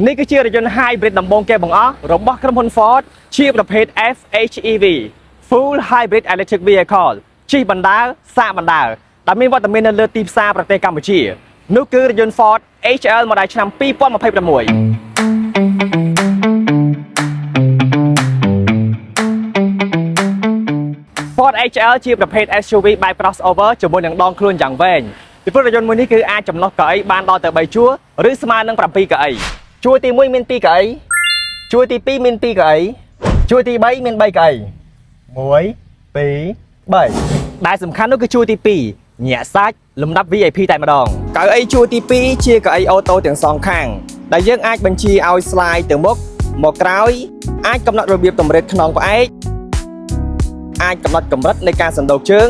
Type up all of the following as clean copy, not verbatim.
នេះគឺជារថយន្ត hybrid ដំបូងគេបង្អស់របស់ក្រុមហ៊ុន Ford ជាប្រភេទ FHEV Full Hybrid Electric Vehicle ជិះបណ្ដើរសាកបណ្ដើរដែលមានវត្តមាននៅលើទីផ្សារប្រទេសកម្ពុជានោះគឺរថយន្ត Ford HL Model ឆ្នាំ 2026 Ford HL ជាប្រភេទ SUV បែប crossover ជាមួយនឹងដងខ្លួនយ៉ាងវែងពីព្រោះរថយន្តមួយនេះគឺអាចចំណុះកៅអីបានដល់ទៅ3ជួរឬស្មើនឹង7កៅអីជួរទី1មាន2កៅអីជួរទី2មាន2កៅអីជួរទី3មាន3កៅអី1 2 3ដែលសំខាន់នោះគឺជួរទី2ញាក់សាច់លំដាប់ VIP តែម្ដងកៅអីជួរទី2ជាកៅអីអូតូទាំងសងខាងដែលយើងអាចបញ្ជាឲ្យ slide ទៅមុខមកក្រោយអាចកំណត់របៀបតម្រិតខ្នងផ្អែកអាចកំណត់កម្រិតនៃការសណ្ដូកជើង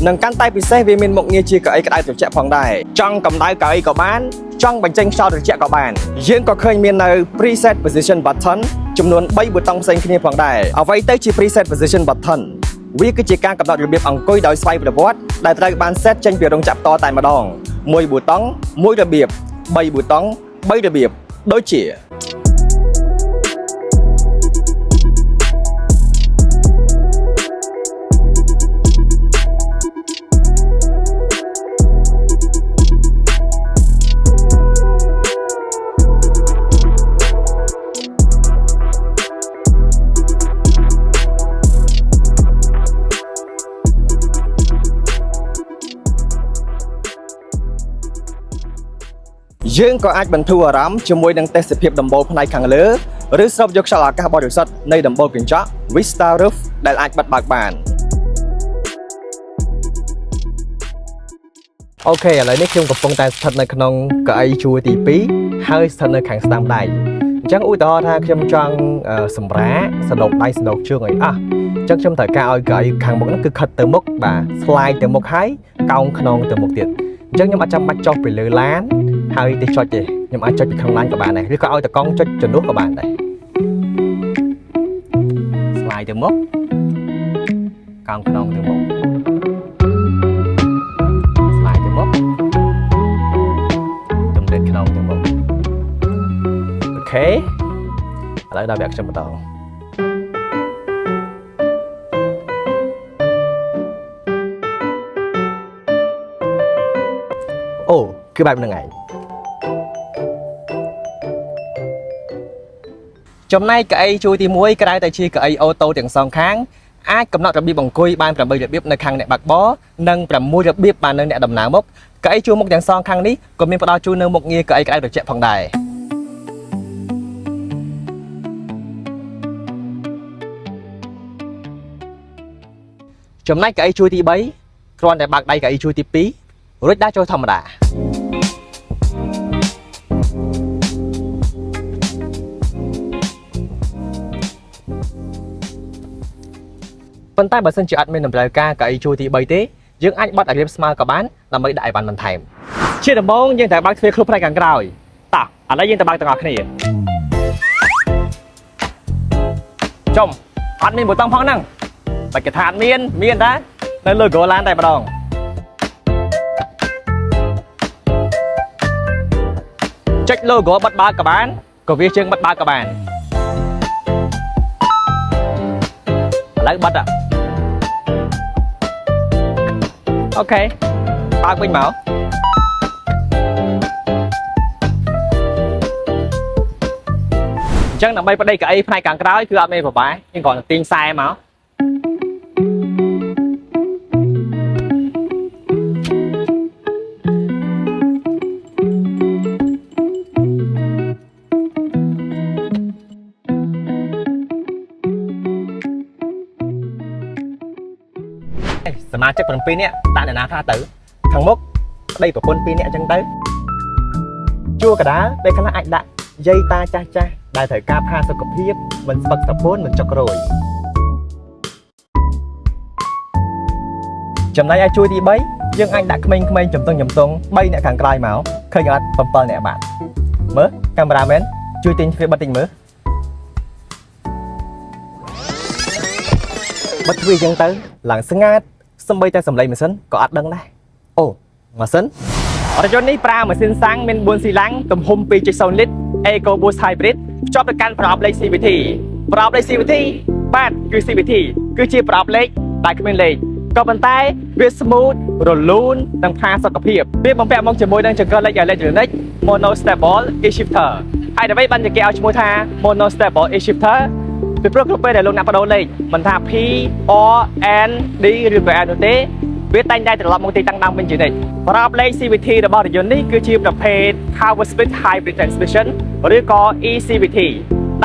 និងកាន់តែពិសេសវាមានមុខងារជាកៅអីក្តៅត្រជាក់ផងដែរចង់កម្ដៅកៅអីក៏បានចង់បញ្ចេញខ្យល់ត្រជាក់ក៏បានយើងក៏ឃើញមាននៅ preset position button ចំនួន3ប៊ូតុងផ្សេងគ្នាផងដែរអ្វីទៅជា preset position button វាគឺជាការកំណត់របៀបអង្គុយដោយស្វ័យប្រវត្តិដែលត្រូវបាន set ចេញពីរោងចក្រតតែម្ដង1ប៊ូតុង1របៀប3ប៊ូតុង3របៀបដូចជាយើងក៏អាចបន្ធូរអារម្មណ៍ជាមួយនឹងទេសភាពដំបូលផ្នែកខាងលើឬស្រូបយកខ្យល់អាកាសបរិសុទ្ធនៃដំបូលកញ្ចក់ Vista Roof ដែលអាចបិទបើកបានអូខេឥឡូវនេះខ្ញុំកំពុងតែស្ថិតនៅក្នុងកៅអីជួរទី2ហើយស្ថិតនៅខាងស្ដាំដៃអញ្ចឹងឧទាហរណ៍ថាខ្ញុំចង់សម្រាកសណ្ដូកដៃសណ្ដូកជើងឲ្យអស់អញ្ចឹងខ្ញុំត្រូវការឲ្យកៅអីខាងមុខហ្នឹងគឺខិតទៅមុខបាទ slide ទៅមុខហើយកោងខ្នងទៅមុខទៀតអញ្ចឹងខ្ញុំអត់ចាំបាច់ចុះពីលើឡានហើយទៅចុចទេខ្ញុំអាចចុចពីខាងឡានក៏បានដែរឬក៏ឲ្យតកង់ចុចជំនួសក៏បានដែរ slide ទៅមុខកោងខ្នងទៅមុខ slide ទៅមុខតម្រិតខ្នងទៅមុខអូខេឥឡូវដល់វាខ្ញុំបន្តអូគឺបែបហ្នឹងឯងចំណែកកៅអីជួរទី1ក្រៅតែជាកៅអីអូតូទាំងសងខាងអាចកំណត់របៀបអង្គុយបាន8របៀបនៅខាងអ្នកបើកបរនិង6របៀបបាននៅអ្នកដំណើរមុខកៅអីជួរមុខទាំងសងខាងនេះក៏មានផ្ដល់ជូននៅមុខងារកៅអីក្តៅត្រជាក់ផងដែរចំណែកកៅអីជួរទី3គ្រាន់តែបើកដៃកៅអីជួរទី2រួចដាក់ចូលធម្មតាប៉ុន្តែបើសិនជាអត់មានតម្រូវការកៅអីជួរទី3ទេយើងអាចបត់ឲ្យរាបស្មើក៏បានដើម្បីដាក់អីវ៉ាន់បន្ថែមជាដំបូងយើងត្រូវបើកទ្វារឃ្លុបផ្នែកខាងក្រោយតោះឥឡូវយើងទៅបើកទាំងអស់គ្នាចុំអត់មានប៊ូតុងផងហ្នឹងបើគេថាអត់មានតែនៅលើ logo ឡានតែម្ដងចុច logo បិទបើកក៏បានក៏វាជើងបិទបើកក៏បានឥឡូវបិទអូខេបើកវិញមកអញ្ចឹងដើម្បីប្តីកៅអីផ្នែកខាងក្រោយគឺអត់មានប្រហែលយើងគ្រាន់តែទាញខ្សែមកសមាជិក7នាក់ដាក់អ្នកណាខ្លះទៅខាងមុខប្តីប្រពន្ធ2នាក់អញ្ចឹងទៅជួរកដាលពេលខ្លះអាចដាក់យាយតាចាស់ដែលត្រូវការផាសុខភាពមិនស្បឹកស្បួនមិនចុករយចំណែកឯជួរទី3យើងអាចដាក់ក្មេងៗចំទង់3នាក់ខាងក្រោយមកឃើញអត់7នាក់បាទមើលកាមេរ៉ាមែនជួយទិញទ្វារបិទតិចមើលបិទទ្វារអញ្ចឹងទៅឡើងស្ងាត់សម្បីតែសំឡេងម៉ាស៊ីនក៏អត់ដឹងដែរអូម៉ាស៊ីន រថយន្តនេះប្រើម៉ាស៊ីនសាំងមាន4ស៊ីឡាំងទំហំ 2.0 លីត្រ EcoBoost Hybrid ភ្ជាប់ទៅកាន់ប្រអប់លេខ CVT ប្រអប់លេខ CVT បាទគឺ CVT គឺជាប្រអប់លេខដែលគ្មានលេខក៏ប៉ុន្តែវា smooth រលូននិងផាសុខភាពវាបំពាក់មកជាមួយនឹងចង្កឹះលេខ Electronic Mono Stable E-Shifter ហើយដើម្បីបានជាគេឲ្យឈ្មោះថា Mono Stable E-Shifter ពីព្រោះគ្រប់ពេលដែលលោកអ្នកបដូរលេខមិនថា P or N D ឬក៏ N នោះទេវាតែងតែត្រឡប់មកទីតាំងដើមវិញជានិច្ចប្រអប់លេខ CVT របស់រថយន្តនេះគឺជាប្រភេទ Power Split Hybrid Transmission ឬក៏ ECVT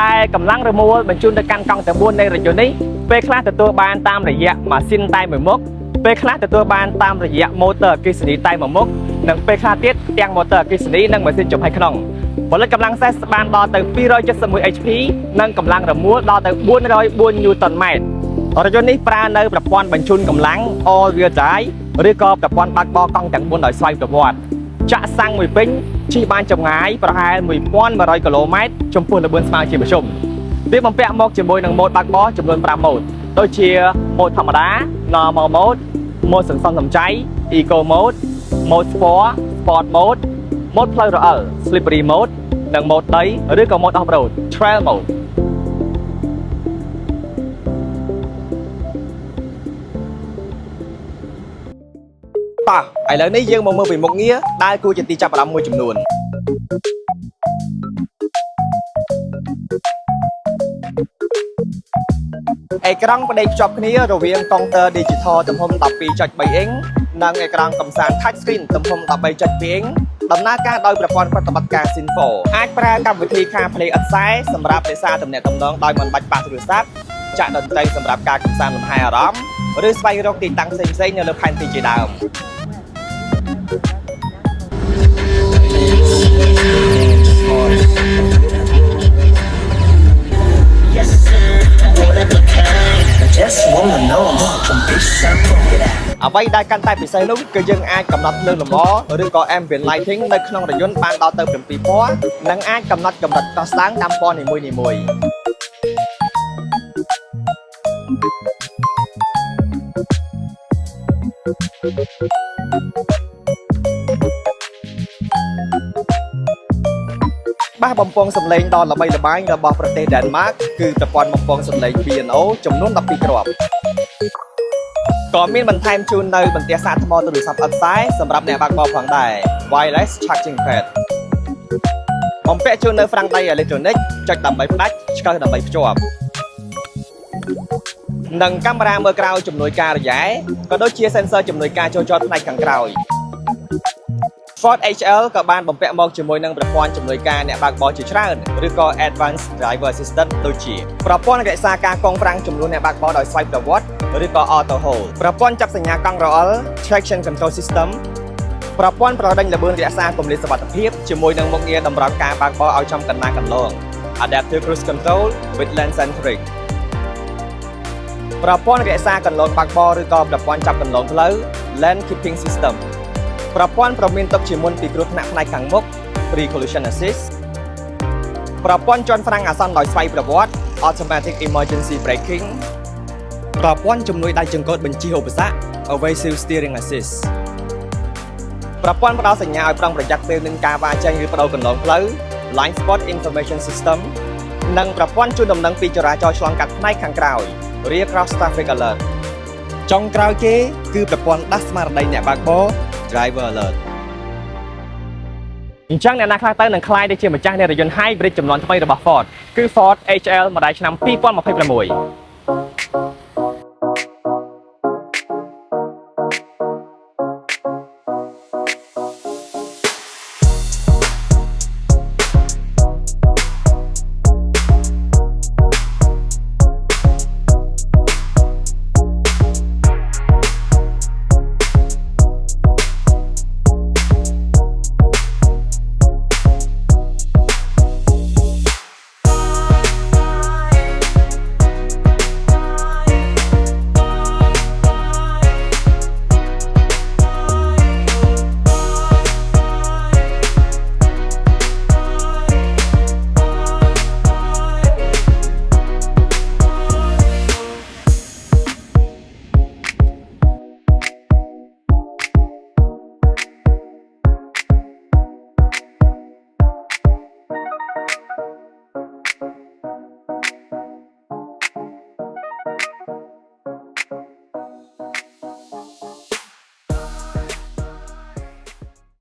ដែលកម្លាំងរមួលបញ្ជូនទៅកាន់កង់ទាំង4នៃរថយន្តនេះពេលខ្លះទទួលបានតាមរយៈម៉ាស៊ីនតែមួយមុខពេលខ្លះទទួលបានតាមរយៈ motor អគ្គិសនីតែមួយមុខនិងពេលខ្លះទៀតទាំង motor អគ្គិសនីនិងម៉ាស៊ីនចំហាយក្នុងផលិតកម្លាំងសេសបានដល់ទៅ271 HP និងកម្លាំងរមួលដល់ទៅ404 Newton meters រថយន្តនេះប្រើនៅប្រព័ន្ធបញ្ជូនកម្លាំង all wheel drive ឬក៏ប្រព័ន្ធបើកបរកង់ទាំង4ដោយស្វ័យប្រវត្តិចាក់សាំងមួយពេញជិះបានចម្ងាយប្រហែល 1100 គីឡូម៉ែត្រចំពោះល្បឿនស្មើជាមធ្យមវាបំពាក់មកជាមួយនឹងម៉ូដបើកបរចំនួន5ម៉ូដដូចជាម៉ូដធម្មតា normal mode ម៉ូដសន្សំសំចៃ eco mode ម៉ូដ sport mode ម៉ូដផ្លូវរអិល slippery mode និងម៉ូដដីឬក៏ម៉ូដ off road trail mode តោះឥឡូវនេះយើងមកមើលពីមុខងារដែលគួរជាទីចាប់អារម្មណ៍មួយចំនួនអេក្រង់ផ្ដេកភ្ជាប់គ្នារវាងកុងទ័រ Digital ទំហំ 12.3 អ៊ីងនិងអេក្រង់កំសាន្ត Touch Screen ទំហំ 13.2 អ៊ីងដំណើរការដោយប្រព័ន្ធប្រតិបត្តិការ Synfo អាចប្រើកម្មវិធី CarPlay ឥតខ្សែសម្រាប់រក្សាទំនាក់ទំនងដោយមិនបាច់ប៉ះទូរស័ព្ទចាក់តន្ត្រីសម្រាប់ការកម្សាន្តលំហែអារម្មណ៍ឬស្វែងរកទីតាំងផ្សេងៗនៅលើផែនទីជាដើមអ្វីដែលកាន់តែពិសេសនោះគឺយើងអាចកំណត់ភ្លើងលម្អឬក៏ ambient lighting នៅក្នុងរថយន្តបានដល់ទៅ7ពណ៌និងអាចកំណត់កម្រិតកស្ឡើងតាមពណ៌នីមួយៗបាសបំពងសំឡេងដ៏ល្បីល្បាញរបស់ប្រទេស Denmark គឺប្រព័ន្ធបំពងសំឡេង B&O ចំនួន12គ្រាប់ក៏មានបន្ថែមជូននៅបន្ទះសាកថ្មទូរស័ព្ទឥតខ្សែសម្រាប់អ្នកបើកបរផងដែរ Wireless Charging Pad បំពាក់ជូននៅហ្វ្រាំងដៃ Electronic ចុចដើម្បីផ្ដាច់ឆ្កឹះដើម្បីភ្ជាប់និងកាមេរ៉ាមើលក្រោយជំនួយការរយៈក៏ដូចជា sensor ជំនួយការចូលចតផ្នែកខាងក្រោយ Ford HL ក៏បានបំពាក់មកជាមួយនឹងប្រព័ន្ធជំនួយការអ្នកបើកបរជាច្រើនឬក៏ Advanced Driver Assistant ដូចជាប្រព័ន្ធរក្សាការកង់ហ្វ្រាំងចំនួនអ្នកបើកបរដោយស្វ័យប្រវត្តិឬក៏ Auto Hold ប្រព័ន្ធចាប់សញ្ញាកង់រអិល Traction Control System ប្រព័ន្ធប្រដេញល្បឿនរក្សាគម្លាតសុវត្ថិភាពជាមួយនឹងមុខងារតម្រូវការបើកបរឲ្យចំកណ្ដាលកន្លង Adaptive Cruise Control with Lane Centric ប្រព័ន្ធរក្សាកន្លងបើកបរឬក៏ប្រព័ន្ធចាប់កន្លងផ្លូវ Lane Keeping System ប្រព័ន្ធព្រមានទុកជាមុនពីគ្រោះថ្នាក់ផ្នែកខាងមុខ Pre-Collision Assist ប្រព័ន្ធជន់ហ្វ្រាំងអាសន្នដោយស្វ័យប្រវត្តិ Automatic Emergency Braking ប្រព័ន្ធជំនួយដៃចង្កូតបញ្ជិះឧបសគ្គ Evasive Steering Assist ប្រព័ន្ធផ្ដល់សញ្ញាឲ្យប្រុងប្រយ័ត្នពេលមានការវាយចេញឬបដូរកន្លងផ្លូវ Blind Spot Information System និងប្រព័ន្ធជូនដំណឹងពីចរាចរណ៍ឆ្លងកាត់ផ្នែកខាងក្រោយ Rear Cross Traffic Alert ចុងក្រោយគេគឺប្រព័ន្ធដាស់ស្មារតីអ្នកបើកបរ Driver Alert អញ្ចឹងអ្នកណាខ្លះទៅនឹងខ្លាយទៅជាម្ចាស់នៃរថយន្ត Hybrid ចំនួនថ្មីរបស់ Ford គឺ Ford HL ម៉ូដែលឆ្នាំ2026